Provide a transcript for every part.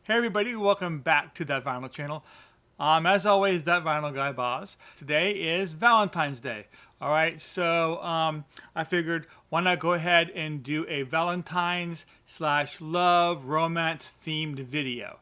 Hey everybody, welcome back to That Vinyl channel. As always, That Vinyl Guy Boz. Today is Valentine's Day. All right, so I figured why not go ahead and do a Valentine's slash love romance themed video.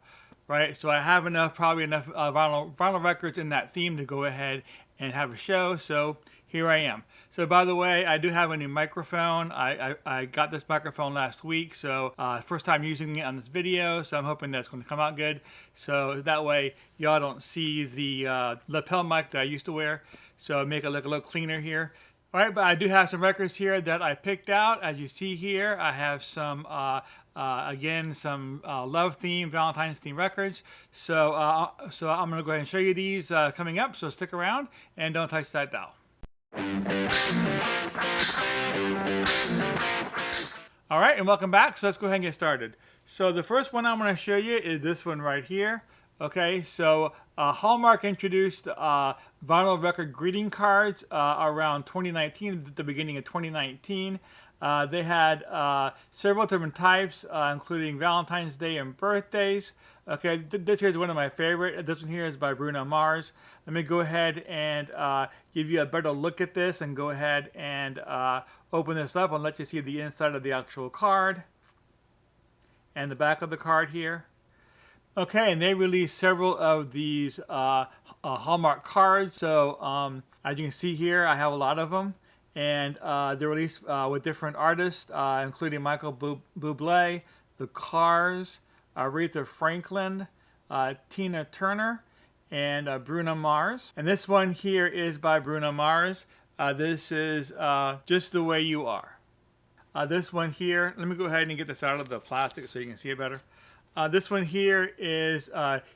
Right, so I have probably enough vinyl records in that theme to go ahead and have a show. So here I am. So by the way, I do have a new microphone. I got this microphone last week, so first time using it on this video, so I'm hoping that's going to come out good. So that way y'all don't see the lapel mic that I used to wear, so make it look a little cleaner here. All right, but I do have some records here that I picked out. As you see here, I have some, again, some love theme, Valentine's theme records. So I'm going to go ahead and show you these coming up, so stick around and don't touch that dial. All right, and welcome back. So let's go ahead and get started. So the first one I'm going to show you is this one right here. Okay, so Hallmark introduced vinyl record greeting cards around 2019, at the beginning of 2019. They had several different types, including Valentine's Day and birthdays. Okay, this here is one of my favorite. This one here is by Bruno Mars. Let me go ahead and give you a better look at this and go ahead and open this up and let you see the inside of the actual card and the back of the card here. Okay, and they released several of these Hallmark cards. So as you can see here, I have a lot of them. And they're released with different artists, including Michael Bublé, The Cars, Aretha Franklin, Tina Turner, and Bruno Mars. And this one here is by Bruno Mars. This is Just the Way You Are. This one here, let me go ahead and get this out of the plastic so you can see it better. This one here is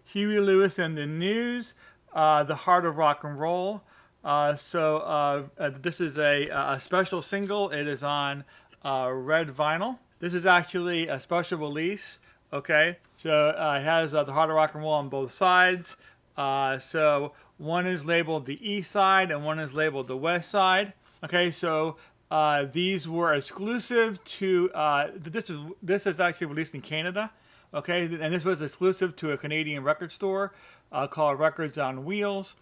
Huey Lewis and the News, The Heart of Rock and Roll. This is a special single. It is on red vinyl. This is actually a special release. Okay, so it has the Heart of Rock and Roll on both sides. So one is labeled the East Side and one is labeled the West Side. Okay, so these were exclusive to. This is actually released in Canada. Okay, and this was exclusive to a Canadian record store called Records on Wheels.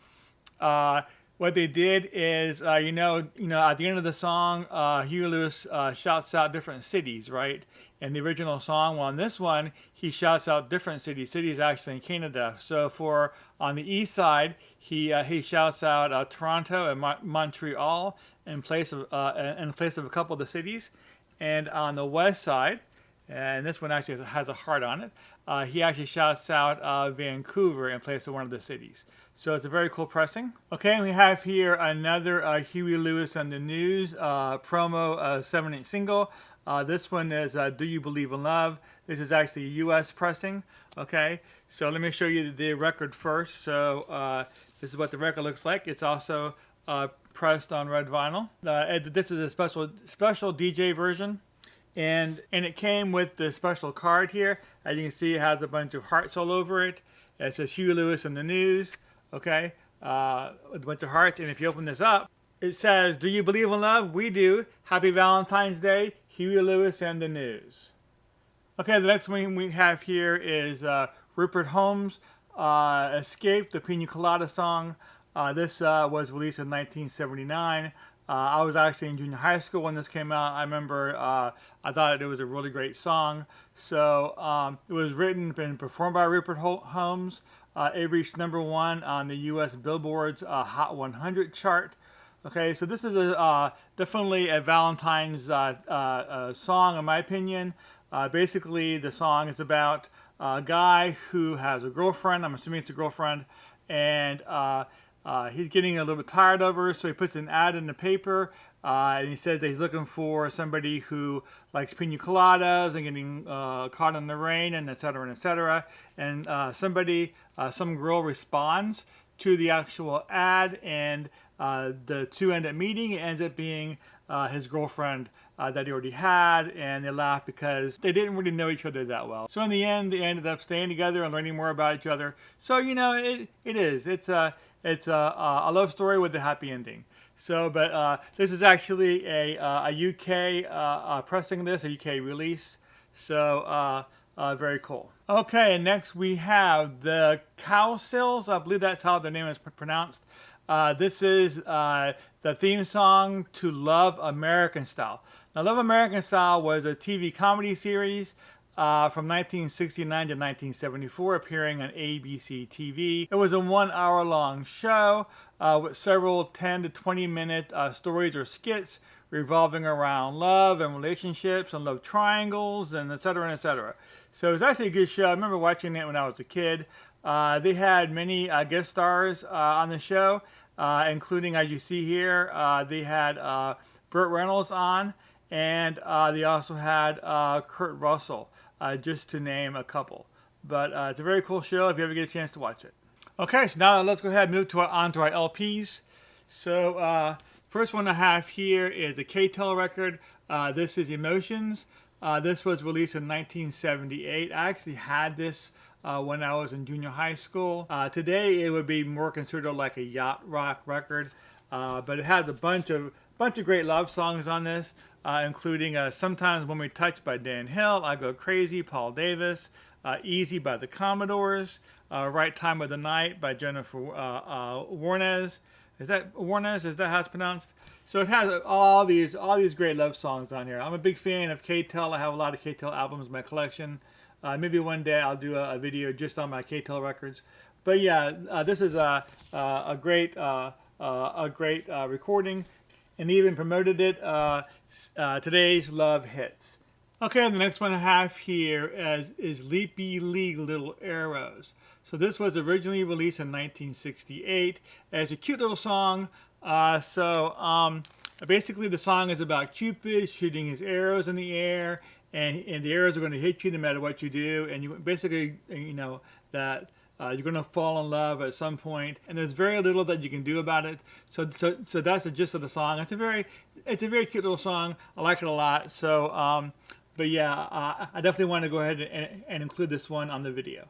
What they did is, at the end of the song, Huey Lewis shouts out different cities, right? In the original song, well, on this one, he shouts out different cities. Cities actually in Canada. So on the east side, he shouts out Toronto and Montreal in place of a couple of the cities, and on the west side, and this one actually has a heart on it, he actually shouts out Vancouver in place of one of the cities. So it's a very cool pressing. Okay, and we have here another Huey Lewis and the News promo 7-inch single. This one is Do You Believe in Love? This is actually a US pressing. Okay, so let me show you the record first. So this is what the record looks like. It's also pressed on red vinyl. This is a special DJ version. And it came with the special card here. As you can see, it has a bunch of hearts all over it. It says Huey Lewis and the News. Okay, with a bunch of hearts. And if you open this up, it says, Do you believe in love? We do. Happy Valentine's Day, Huey Lewis and the News. Okay, the next one we have here is Rupert Holmes, Escape, the Pina Colada song. This was released in 1979. I was actually in junior high school when this came out. I remember I thought it was a really great song. So it was written and performed by Rupert Holmes. It reached #1 on the U.S. Billboard's Hot 100 chart. Okay, so this is definitely a Valentine's song, in my opinion. Basically, the song is about a guy who has a girlfriend. I'm assuming it's a girlfriend, and he's getting a little bit tired of her, so he puts an ad in the paper, and he says that he's looking for somebody who likes pina coladas and getting caught in the rain, and et cetera, and et cetera. And some girl responds to the actual ad, and the two end up meeting. It ends up being his girlfriend that he already had, and they laugh because they didn't really know each other that well. So in the end, they ended up staying together and learning more about each other. So it's a love story with a happy ending. So, but this is actually a UK pressing this, a UK release. So Very cool. Okay, and next we have the Cowsills. I believe that's how their name is pronounced. This is the theme song to Love American Style. Now, Love American Style was a TV comedy series from 1969 to 1974, appearing on ABC TV. It was a 1 hour long show with several 10 to 20 minute stories or skits revolving around love and relationships and love triangles and etc. and etc. So it was actually a good show. I remember watching it when I was a kid. They had many guest stars on the show, including, as you see here, they had Burt Reynolds on, and they also had Kurt Russell, just to name a couple. But it's a very cool show if you ever get a chance to watch it. Okay, so now let's go ahead and move on to our LPs. So first one I have here is a K-Tel record. This is Emotions. This was released in 1978. I actually had this when I was in junior high school. Today it would be more considered like a yacht rock record, but it has a bunch of great love songs on this, including Sometimes When We Touch by Dan Hill, I Go Crazy, Paul Davis, Easy by the Commodores, Right Time of the Night by Jennifer Warnes. Is that Warnes? Is that how it's pronounced? So it has all these great love songs on here. I'm a big fan of K-Tel. I have a lot of K-Tel albums in my collection. Maybe one day I'll do a video just on my K-Tel records. But yeah, this is a great recording, and even promoted it. Today's Love Hits. Okay, the next one I have here is Leapy League Little Arrows. So this was originally released in 1968 as a cute little song. Basically the song is about Cupid shooting his arrows in the air, and the arrows are going to hit you no matter what you do, and you basically, that you're going to fall in love at some point, and there's very little that you can do about it. So that's the gist of the song. It's a very cute little song. I like it a lot. So, but yeah, I definitely want to go ahead and include this one on the video.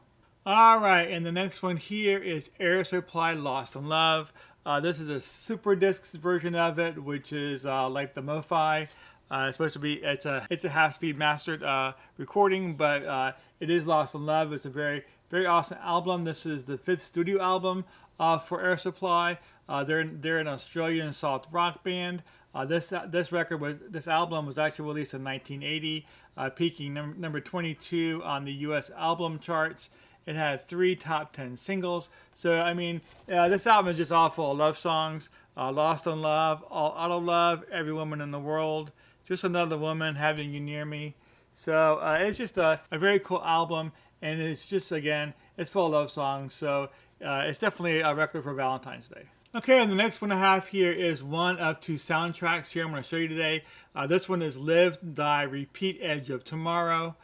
All right, and the next one here is Air Supply Lost in Love. This is a Super Discs version of it, which is like the MoFi. It's supposed to be, it's a half-speed mastered recording, but it is Lost in Love. It's a very awesome album. This is the 5th studio album for Air Supply. They're an Australian soft rock band. This album was actually released in 1980, peaking number 22 on the U.S. album charts. It had 3 top 10 singles. So I mean, this album is just all full of love songs. Lost in Love, All Out of Love, Every Woman in the World, Just Another Woman, Having You Near Me. So it's just a very cool album, and it's just, again, it's full of love songs. So it's definitely a record for Valentine's Day. Okay, and the next one I have here is one of 2 soundtracks here I'm going to show you today. This one is Live, Die, Repeat, Edge of Tomorrow.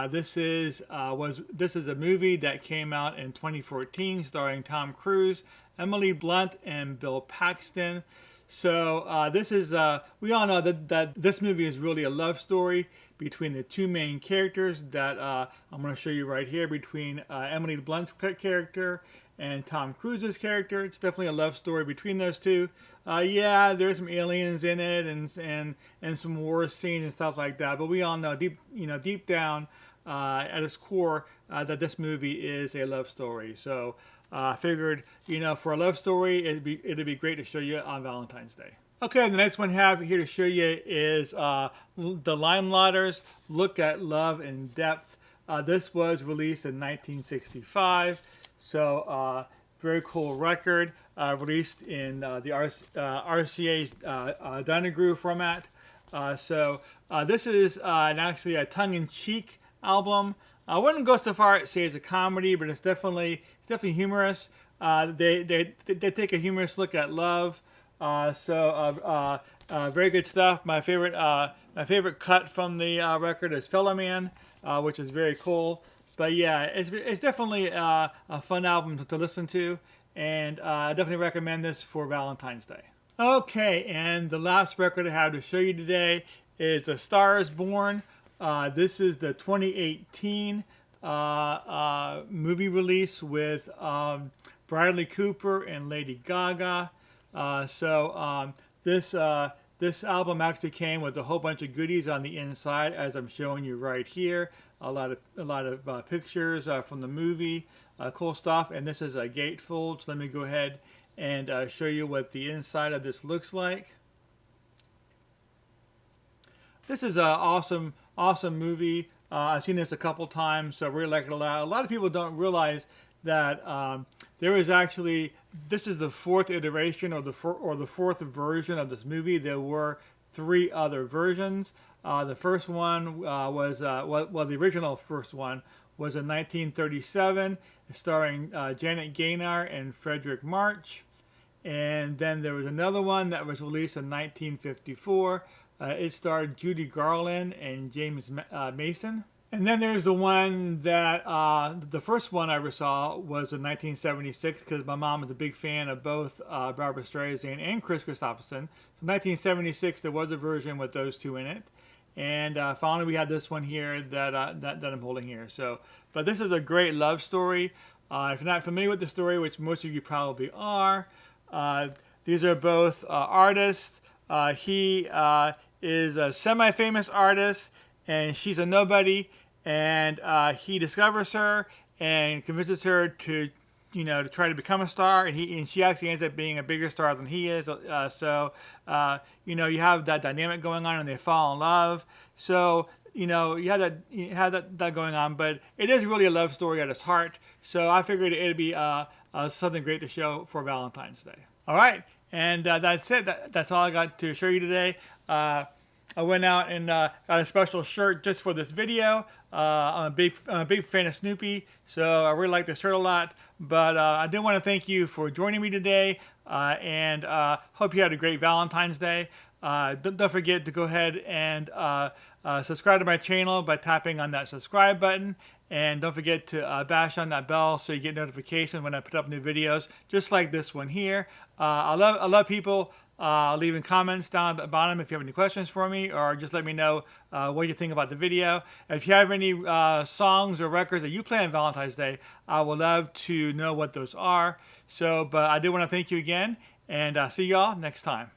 This is a movie that came out in 2014, starring Tom Cruise, Emily Blunt, and Bill Paxton. So this is we all know that this movie is really a love story between the 2 main characters that I'm going to show you right here, between Emily Blunt's character and Tom Cruise's character. It's definitely a love story between those two. Yeah, there's some aliens in it and some war scenes and stuff like that. But we all know deep down at its core that this movie is a love story. So I figured, for a love story, it'd be great to show you on Valentine's Day. Okay, the next one I have here to show you is the Limelighters, Look at Love in Depth. This was released in 1965. So very cool record, released in the RCA's Dynagroove format. This is actually a tongue-in-cheek album. I wouldn't go so far as say it's a comedy, but it's definitely humorous. They take a humorous look at love. Very good stuff. My favorite cut from the record is Fellow Man, which is very cool. But yeah, it's definitely a fun album to listen to, and I definitely recommend this for Valentine's Day. Okay, and the last record I have to show you today is A Star Is Born. This is the 2018 movie release with Bradley Cooper and Lady Gaga. This album actually came with a whole bunch of goodies on the inside, as I'm showing you right here. a lot of pictures from the movie, cool stuff. And this is a gatefold. So let me go ahead and show you what the inside of this looks like. This is an awesome movie. I've seen this a couple times, so I really like it a lot. A lot of people don't realize that there is actually, this is the fourth iteration or the fourth version of this movie. There were 3 other versions. The first one was the original first one was in 1937, starring Janet Gaynor and Frederick March. And then there was another one that was released in 1954. It starred Judy Garland and James Mason. And then there's the one that, the first one I ever saw was in 1976, because my mom was a big fan of both Barbra Streisand and Kris Kristofferson. So 1976, there was a version with those 2 in it. And finally, we had this one here that I'm holding here. So, but this is a great love story. If you're not familiar with the story, which most of you probably are, these are both artists. He is a semi-famous artist, and she's a nobody. And he discovers her and convinces her to try to become a star, and she actually ends up being a bigger star than he is. So you have that dynamic going on, and they fall in love. So you have that going on, but it is really a love story at its heart. So I figured it'd be something great to show for Valentine's Day. All right, and that's it. That's all I got to show you today. I went out and got a special shirt just for this video. I'm a big fan of Snoopy, so I really like this shirt a lot. But I do want to thank you for joining me today, and hope you had a great Valentine's Day. Don't forget to go ahead and subscribe to my channel by tapping on that subscribe button. And don't forget to bash on that bell so you get notifications when I put up new videos, just like this one here. I love people leaving comments down at the bottom if you have any questions for me, or just let me know what you think about the video. If you have any songs or records that you play on Valentine's Day, I would love to know what those are. So, but I do want to thank you again, and see y'all next time.